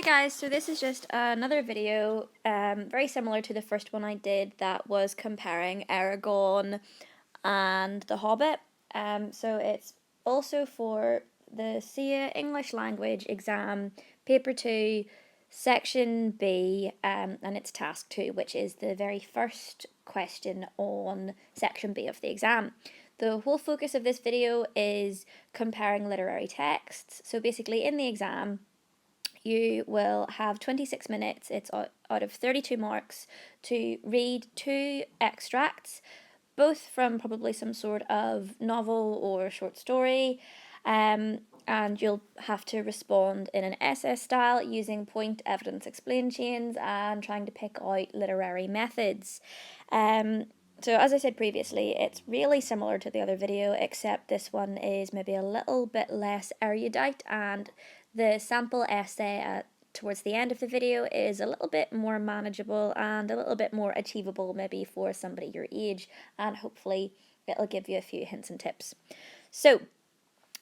guys, so this is just another video, very similar to the first one I did that was comparing Aragon and The Hobbit. So it's also for the CCEA English Language exam, paper 2, section B, and it's task 2, which is the very first question on section B of the exam. The whole focus of this video is comparing literary texts. So basically in the exam, you will have 26 minutes, it's out of 32 marks, to read 2 extracts, both from probably some sort of novel or short story, and you'll have to respond in an essay style using point, evidence, explain chains and trying to pick out literary methods. So as I said previously, it's really similar to the other video, except this one is maybe a little bit less erudite, and the sample essay towards the end of the video is a little bit more manageable and a little bit more achievable maybe for somebody your age, and hopefully it'll give you a few hints and tips. So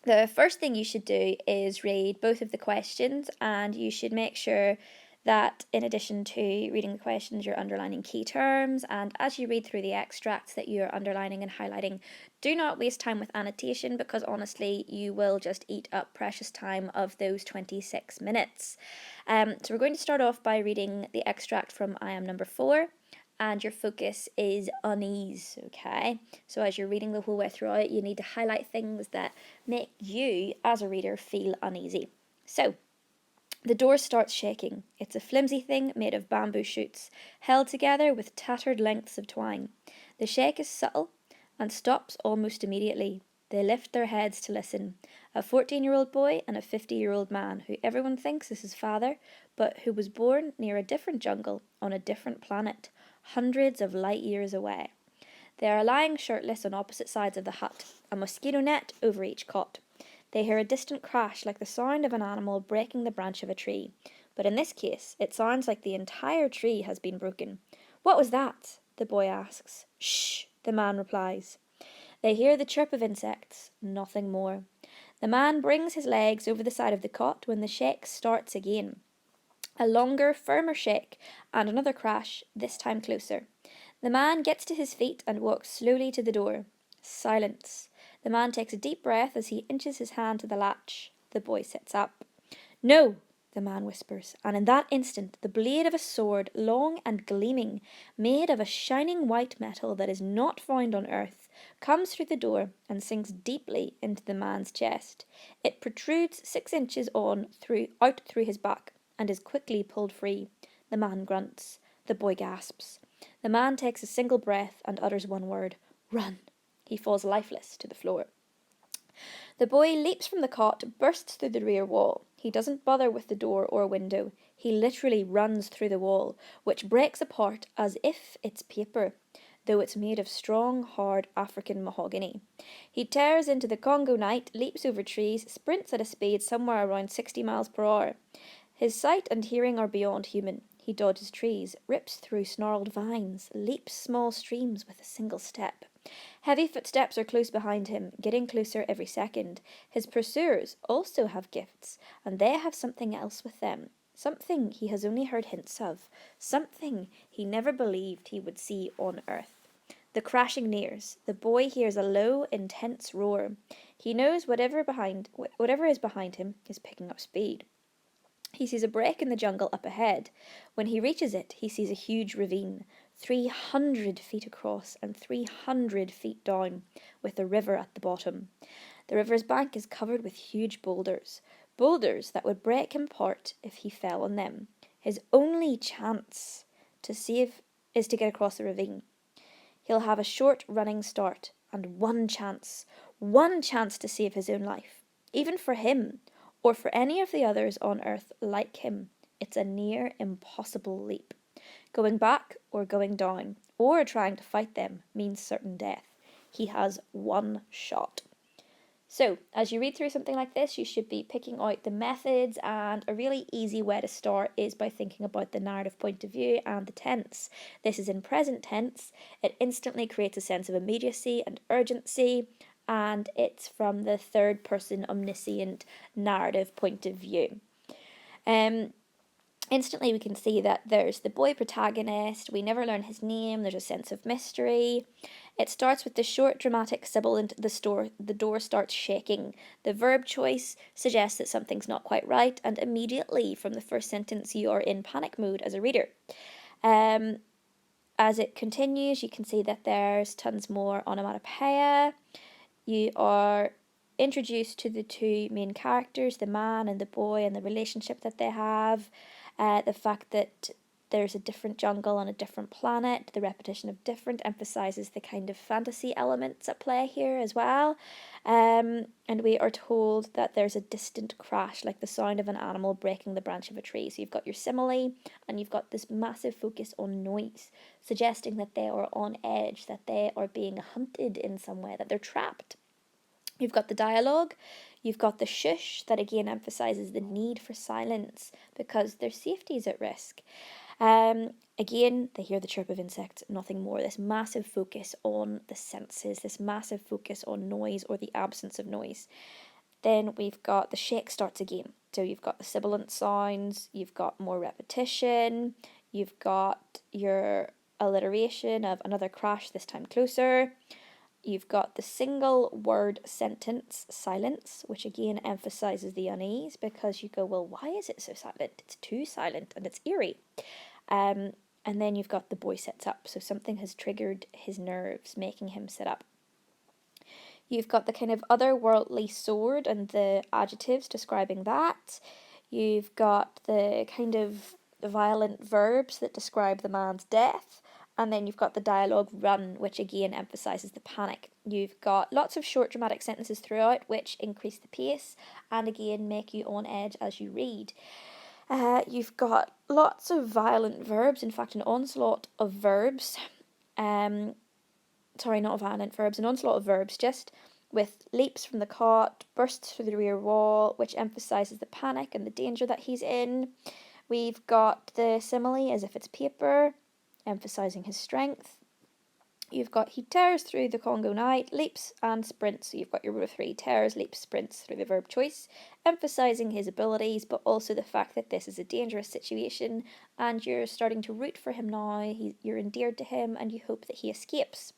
the first thing you should do is read both of the questions, and you should make sure that in addition to reading the questions, you're underlining key terms, and as you read through the extracts that you're underlining and highlighting, do not waste time with annotation, because honestly you will just eat up precious time of those 26 minutes. So we're going to start off by reading the extract from I Am Number 4, and your focus is unease, okay? So as you're reading the whole way through it, you need to highlight things that make you, as a reader, feel uneasy. So, the door starts shaking. It's a flimsy thing made of bamboo shoots, held together with tattered lengths of twine. The shake is subtle and stops almost immediately. They lift their heads to listen. A 14-year-old boy and a 50-year-old man who everyone thinks is his father, but who was born near a different jungle on a different planet, hundreds of light years away. They are lying shirtless on opposite sides of the hut, a mosquito net over each cot. They hear a distant crash like the sound of an animal breaking the branch of a tree, but in this case it sounds like the entire tree has been broken. "What was that?" the boy asks. "Shh," the man replies. They hear the chirp of insects, nothing more. The man brings his legs over the side of the cot when the shake starts again. A longer, firmer shake, and another crash, this time closer. The man gets to his feet and walks slowly to the door. Silence. The man takes a deep breath as he inches his hand to the latch. The boy sits up. "No," the man whispers, and in that instant the blade of a sword, long and gleaming, made of a shining white metal that is not found on earth, comes through the door and sinks deeply into the man's chest. It protrudes 6 inches out through his back, and is quickly pulled free. The man grunts. The boy gasps. The man takes a single breath and utters one word: "Run." He falls lifeless to the floor. The boy leaps from the cot, bursts through the rear wall. He doesn't bother with the door or window. He literally runs through the wall, which breaks apart as if it's paper, though it's made of strong, hard African mahogany. He tears into the Congo night, leaps over trees, sprints at a speed somewhere around 60 miles per hour. His sight and hearing are beyond human. He dodges trees, rips through snarled vines, leaps small streams with a single step. Heavy footsteps are close behind him, getting closer every second. His pursuers also have gifts, and they have something else with them. Something he has only heard hints of. Something he never believed he would see on earth. The crashing nears. The boy hears a low, intense roar. He knows whatever is behind him is picking up speed. He sees a break in the jungle up ahead. When he reaches it, he sees a huge ravine, 300 feet across and 300 feet down, with a river at the bottom. The river's bank is covered with huge boulders that would break him apart if he fell on them. His only chance is to get across the ravine. He'll have a short running start, and one chance to save his own life. Even for him, or for any of the others on earth like him, it's a near impossible leap. Going back or going down, or trying to fight them, means certain death. He has one shot. So, as you read through something like this, you should be picking out the methods, and a really easy way to start is by thinking about the narrative point of view and the tense. This is in present tense. It instantly creates a sense of immediacy and urgency, and it's from the third person omniscient narrative point of view. Instantly we can see that there's the boy protagonist, we never learn his name, there's a sense of mystery. It starts with the short dramatic sibilant, the door starts shaking. The verb choice suggests that something's not quite right, and immediately from the first sentence you are in panic mode as a reader. As it continues, you can see that there's tons more onomatopoeia. You are introduced to the two main characters, the man and the boy, and the relationship that they have. The fact that there's a different jungle on a different planet, the repetition of different emphasizes the kind of fantasy elements at play here as well. And we are told that there's a distant crash, like the sound of an animal breaking the branch of a tree. So you've got your simile, and you've got this massive focus on noise, suggesting that they are on edge, that they are being hunted in some way, that they're trapped. You've got the dialogue, you've got the shush that again emphasizes the need for silence because their safety is at risk. Again, they hear the chirp of insects, nothing more. This massive focus on the senses, this massive focus on noise or the absence of noise. Then we've got the shake starts again. So you've got the sibilant sounds, you've got more repetition, you've got your alliteration of another crash, this time closer. You've got the single word sentence silence, which again emphasizes the unease because you go, well, why is it so silent? It's too silent and it's eerie. And then you've got the boy sits up, so something has triggered his nerves, making him sit up. You've got the kind of otherworldly sword and the adjectives describing that. You've got the kind of violent verbs that describe the man's death. And then you've got the dialogue run, which again emphasizes the panic. You've got lots of short dramatic sentences throughout, which increase the pace and again make you on edge as you read. You've got lots of violent verbs, in fact, an onslaught of verbs. Sorry, not violent verbs, an onslaught of verbs, just with leaps from the cot, bursts through the rear wall, which emphasizes the panic and the danger that he's in. We've got the simile as if it's paper, emphasizing his strength. You've got he tears through the Congo night, leaps and sprints. So you've got your rule of three, tears, leaps, sprints through the verb choice, emphasizing his abilities, but also the fact that this is a dangerous situation and you're starting to root for him now. You're endeared to him and you hope that he escapes.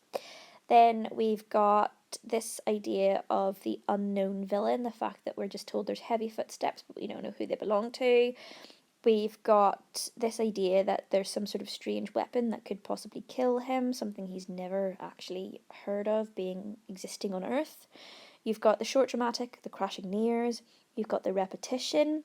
Then we've got this idea of the unknown villain, the fact that we're just told there's heavy footsteps, but we don't know who they belong to. We've got this idea that there's some sort of strange weapon that could possibly kill him, something he's never actually heard of existing on Earth. You've got the short dramatic, the crashing nears. You've got the repetition.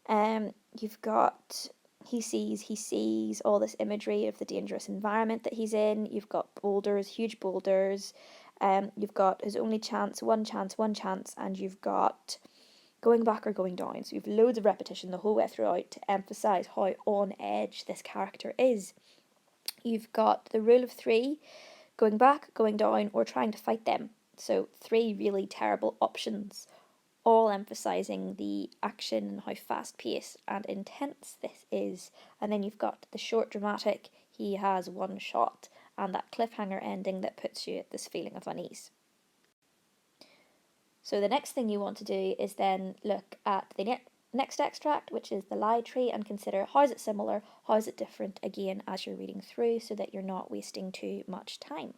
You've got he sees all this imagery of the dangerous environment that he's in. You've got boulders, huge boulders. You've got his only chance, one chance, and you've got going back or going down. So you've loads of repetition the whole way throughout to emphasise how on edge this character is. You've got the rule of three, going back, going down, or trying to fight them. So 3 really terrible options, all emphasising the action and how fast paced and intense this is. And then you've got the short dramatic, he has one shot, and that cliffhanger ending that puts you at this feeling of unease. So the next thing you want to do is then look at the next extract, which is the lie tree, and consider how is it similar, how is it different, again, as you're reading through so that you're not wasting too much time.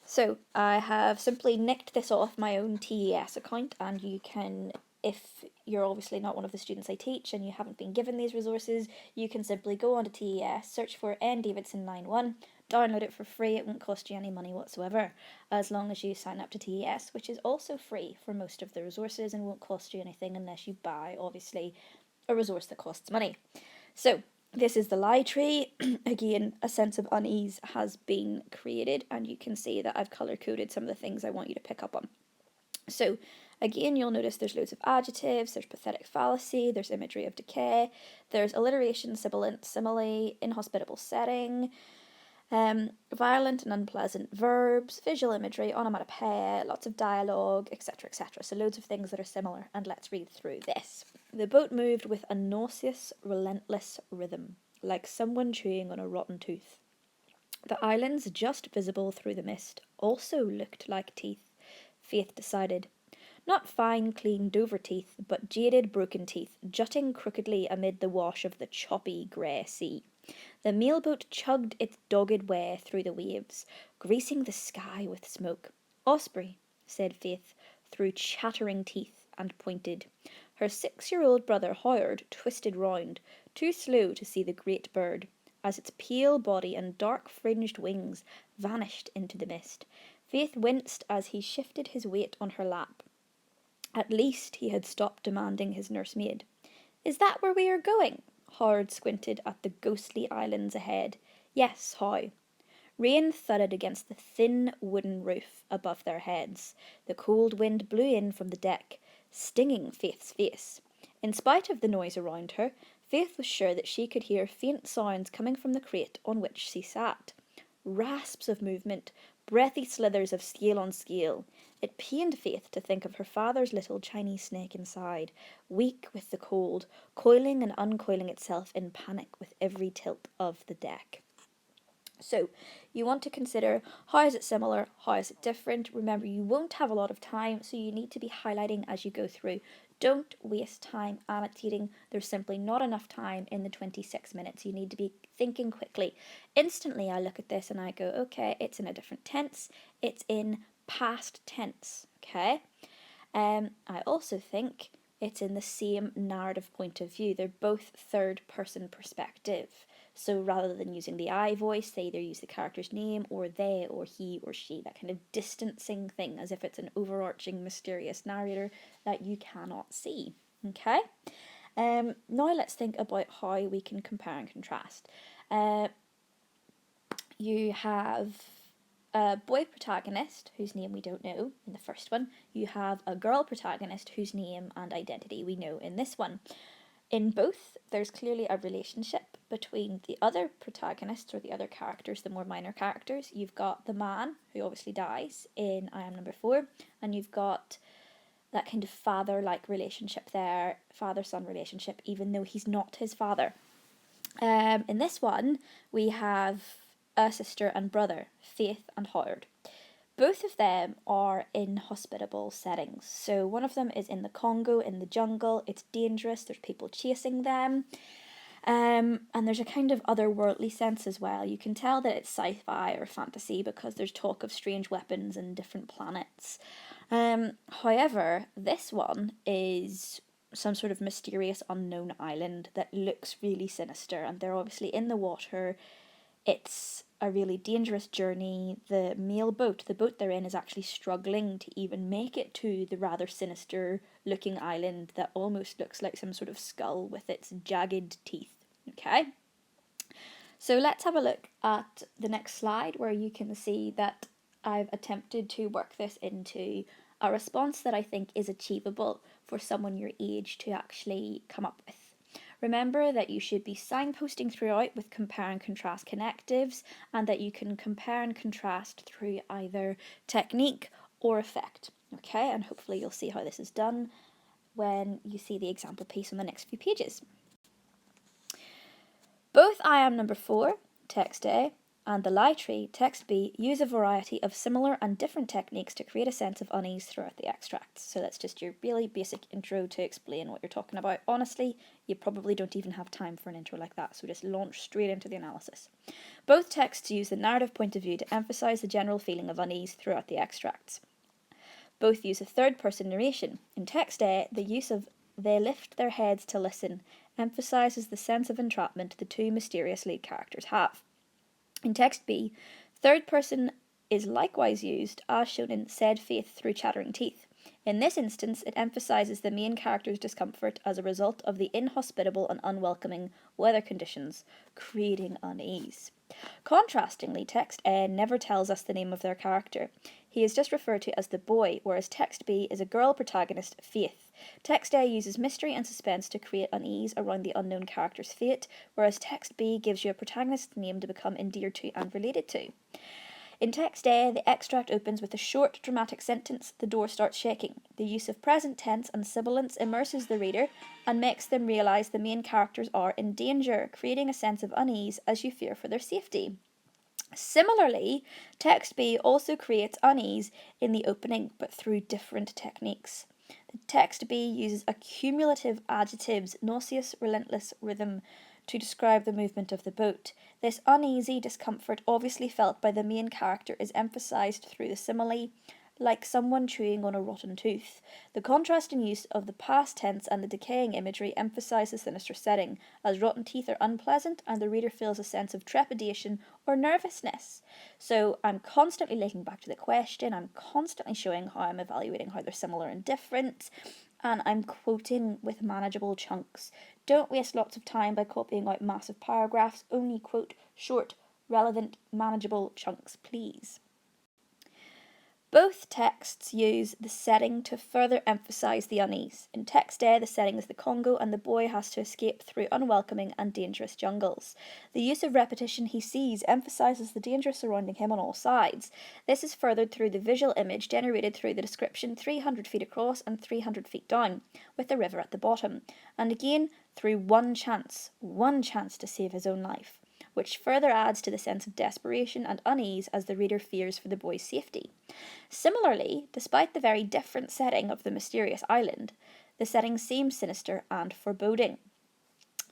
So I have simply nicked this off my own TES account, and you can, if you're obviously not one of the students I teach and you haven't been given these resources, you can simply go onto TES, search for N Davidson 91, download it for free. It won't cost you any money whatsoever, as long as you sign up to TES, which is also free for most of the resources and won't cost you anything unless you buy, obviously, a resource that costs money. So this is the lie tree. Again, a sense of unease has been created, and you can see that I've colour-coded some of the things I want you to pick up on. So again, you'll notice there's loads of adjectives, there's pathetic fallacy, there's imagery of decay, there's alliteration, sibilant, simile, inhospitable setting, violent and unpleasant verbs, visual imagery, onomatopoeia, lots of dialogue, etc., etc. So loads of things that are similar, and let's read through this. The boat moved with a nauseous, relentless rhythm, like someone chewing on a rotten tooth. The islands just visible through the mist also looked like teeth, Faith decided. Not fine, clean Dover teeth, but jaded, broken teeth, jutting crookedly amid the wash of the choppy grey sea. The mailboat chugged its dogged way through the waves, greasing the sky with smoke. Osprey, said Faith, through chattering teeth, and pointed. Her 6-year-old brother Howard twisted round, too slow to see the great bird, as its pale body and dark fringed wings vanished into the mist. Faith winced as he shifted his weight on her lap. At least he had stopped demanding his nursemaid. Is that where we are going? Howard squinted at the ghostly islands ahead. Yes, how? Rain thudded against the thin wooden roof above their heads. The cold wind blew in from the deck, stinging Faith's face. In spite of the noise around her, Faith was sure that she could hear faint sounds coming from the crate on which she sat. Rasps of movement, breathy slithers of scale on scale. It pained Faith to think of her father's little Chinese snake inside, weak with the cold, coiling and uncoiling itself in panic with every tilt of the deck. So, you want to consider how is it similar, how is it different. Remember, you won't have a lot of time, so you need to be highlighting as you go through. Don't waste time annotating. There's simply not enough time in the 26 minutes. You need to be thinking quickly. Instantly, I look at this and I go, okay, it's in a different tense. It's in past tense, okay? I also think it's in the same narrative point of view. They're both third person perspective. So rather than using the I voice, they either use the character's name or they or he or she, that kind of distancing thing, as if it's an overarching mysterious narrator that you cannot see. Okay? Now let's think about how we can compare and contrast. You have a boy protagonist whose name we don't know in the first one. You have a girl protagonist whose name and identity we know in this one. In both, there's clearly a relationship between the other protagonists or the other characters, the more minor characters. You've got the man, who obviously dies in I Am Number 4, and you've got that kind of father-like relationship there, father-son relationship, even though he's not his father. In this one, we have a sister and brother, Faith and Howard. Both of them are in hospitable settings. So one of them is in the Congo, in the jungle. It's dangerous. There's people chasing them. And there's a kind of otherworldly sense as well. You can tell that it's sci-fi or fantasy because there's talk of strange weapons and different planets. However, this one is some sort of mysterious unknown island that looks really sinister, and they're obviously in the water. It's a really dangerous journey. The mail boat, the boat they're in, is actually struggling to even make it to the rather sinister looking island that almost looks like some sort of skull with its jagged teeth. Okay? So let's have a look at the next slide where you can see that I've attempted to work this into a response that I think is achievable for someone your age to actually come up with. Remember that you should be signposting throughout with compare and contrast connectives, and that you can compare and contrast through either technique or effect. Okay, and hopefully you'll see how this is done when you see the example piece on the next few pages. Both I Am Number 4, text A, and the lie tree, text B, use a variety of similar and different techniques to create a sense of unease throughout the extracts. So that's just your really basic intro to explain what you're talking about. Honestly, you probably don't even have time for an intro like that, so just launch straight into the analysis. Both texts use the narrative point of view to emphasise the general feeling of unease throughout the extracts. Both use a third-person narration. In text A, the use of they lift their heads to listen emphasises the sense of entrapment the two mysterious lead characters have. In text B, third person is likewise used, as shown in said Faith through chattering teeth. In this instance, it emphasises the main character's discomfort as a result of the inhospitable and unwelcoming weather conditions, creating unease. Contrastingly, text A never tells us the name of their character. He is just referred to as the boy, whereas text B is a girl protagonist, Faith. Text A uses mystery and suspense to create unease around the unknown character's fate, whereas text B gives you a protagonist's name to become endeared to and related to. In text A, the extract opens with a short, dramatic sentence. The door starts shaking. The use of present tense and sibilance immerses the reader and makes them realise the main characters are in danger, creating a sense of unease as you fear for their safety. Similarly, text B also creates unease in the opening, but through different techniques. The text B uses accumulative adjectives, nauseous, relentless, rhythm, to describe the movement of the boat. This uneasy discomfort obviously felt by the main character is emphasised through the simile, like someone chewing on a rotten tooth. The contrasting use of the past tense and the decaying imagery emphasise the sinister setting, as rotten teeth are unpleasant and the reader feels a sense of trepidation or nervousness. So I'm constantly linking back to the question, I'm constantly showing how I'm evaluating how they're similar and different, and I'm quoting with manageable chunks. Don't waste lots of time by copying out massive paragraphs, only quote short, relevant, manageable chunks, please. Both texts use the setting to further emphasise the unease. In text A, the setting is the Congo and the boy has to escape through unwelcoming and dangerous jungles. The use of repetition he sees emphasises the danger surrounding him on all sides. This is furthered through the visual image generated through the description 300 feet across and 300 feet down, with the river at the bottom, and again through one chance to save his own life, which further adds to the sense of desperation and unease as the reader fears for the boy's safety. Similarly, despite the very different setting of the mysterious island, the setting seems sinister and foreboding.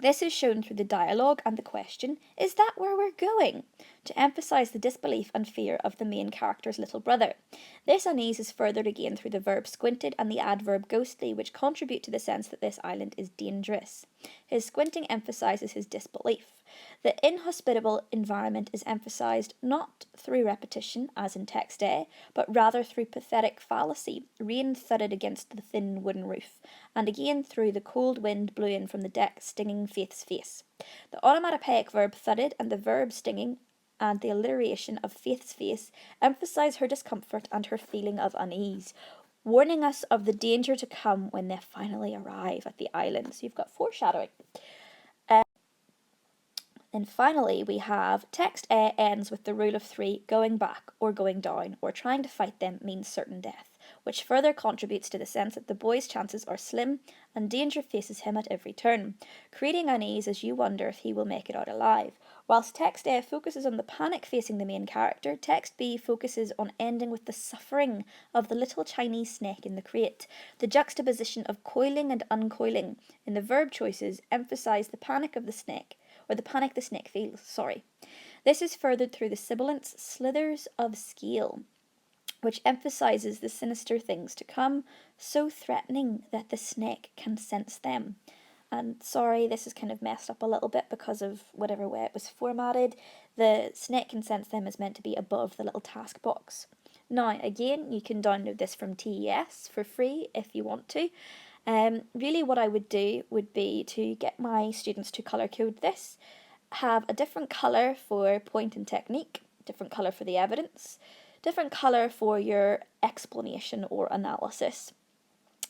This is shown through the dialogue and the question, is that where we're going? To emphasise the disbelief and fear of the main character's little brother. This unease is furthered again through the verb squinted and the adverb ghostly, which contribute to the sense that this island is dangerous. His squinting emphasises his disbelief. The inhospitable environment is emphasised not through repetition, as in text A, but rather through pathetic fallacy, rain thudded against the thin wooden roof, and again through the cold wind blew in from the deck, stinging Faith's face. The onomatopoeic verb thudded and the verb stinging and the alliteration of Faith's face emphasise her discomfort and her feeling of unease, warning us of the danger to come when they finally arrive at the island. So you've got foreshadowing. Then finally, we have text A ends with the rule of three, going back or going down, or trying to fight them means certain death, which further contributes to the sense that the boy's chances are slim and danger faces him at every turn, creating unease as you wonder if he will make it out alive. Whilst text A focuses on the panic facing the main character, text B focuses on ending with the suffering of the little Chinese snake in the crate. The juxtaposition of coiling and uncoiling in the verb choices emphasise the panic of the snake, or the panic the snake feels, This is furthered through the sibilants slithers of scale, which emphasises the sinister things to come, so threatening that the snake can sense them. And sorry, this is kind of messed up a little bit because of whatever way it was formatted. The snake can sense them is meant to be above the little task box. Now, again, you can download this from TES for free if you want to. Really what I would do would be to get my students to colour code this, have a different colour for point and technique, different colour for the evidence, different colour for your explanation or analysis.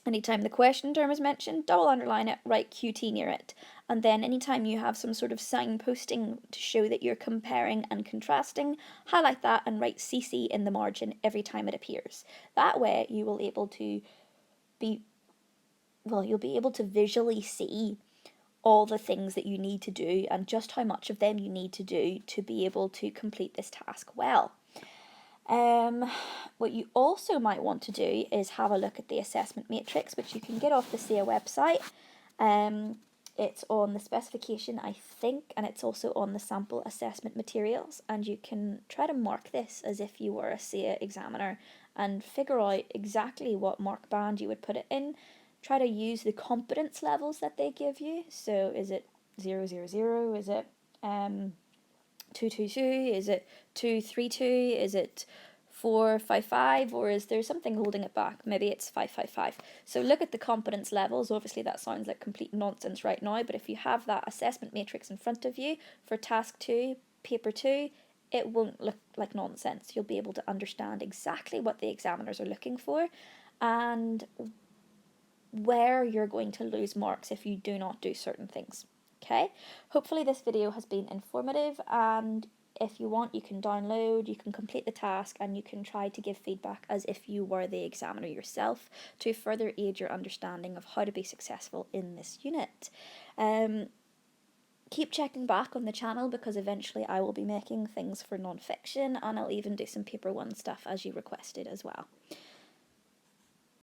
Anytime the question term is mentioned, double underline it, write QT near it. And then anytime you have some sort of signposting to show that you're comparing and contrasting, highlight that and write CC in the margin every time it appears. That way you will you'll be able to visually see all the things that you need to do and just how much of them you need to do to be able to complete this task well. What you also might want to do is have a look at the assessment matrix, which you can get off the CCEA website. It's on the specification, I think, and it's also on the sample assessment materials, and you can try to mark this as if you were a CCEA examiner and figure out exactly what mark band you would put it in. Try to use the competence levels that they give you. So is it 000? Is it 222? Is it 232? Is it 455? Or is there something holding it back? Maybe it's 555. So look at the competence levels. Obviously that sounds like complete nonsense right now, but if you have that assessment matrix in front of you for task 2, paper 2, it won't look like nonsense. You'll be able to understand exactly what the examiners are looking for and where you're going to lose marks if you do not do certain things. Okay, hopefully this video has been informative, and if you want you can download, you can complete the task, and you can try to give feedback as if you were the examiner yourself to further aid your understanding of how to be successful in this unit. Keep checking back on the channel because eventually I will be making things for non-fiction, and I'll even do some paper 1 stuff as you requested as well.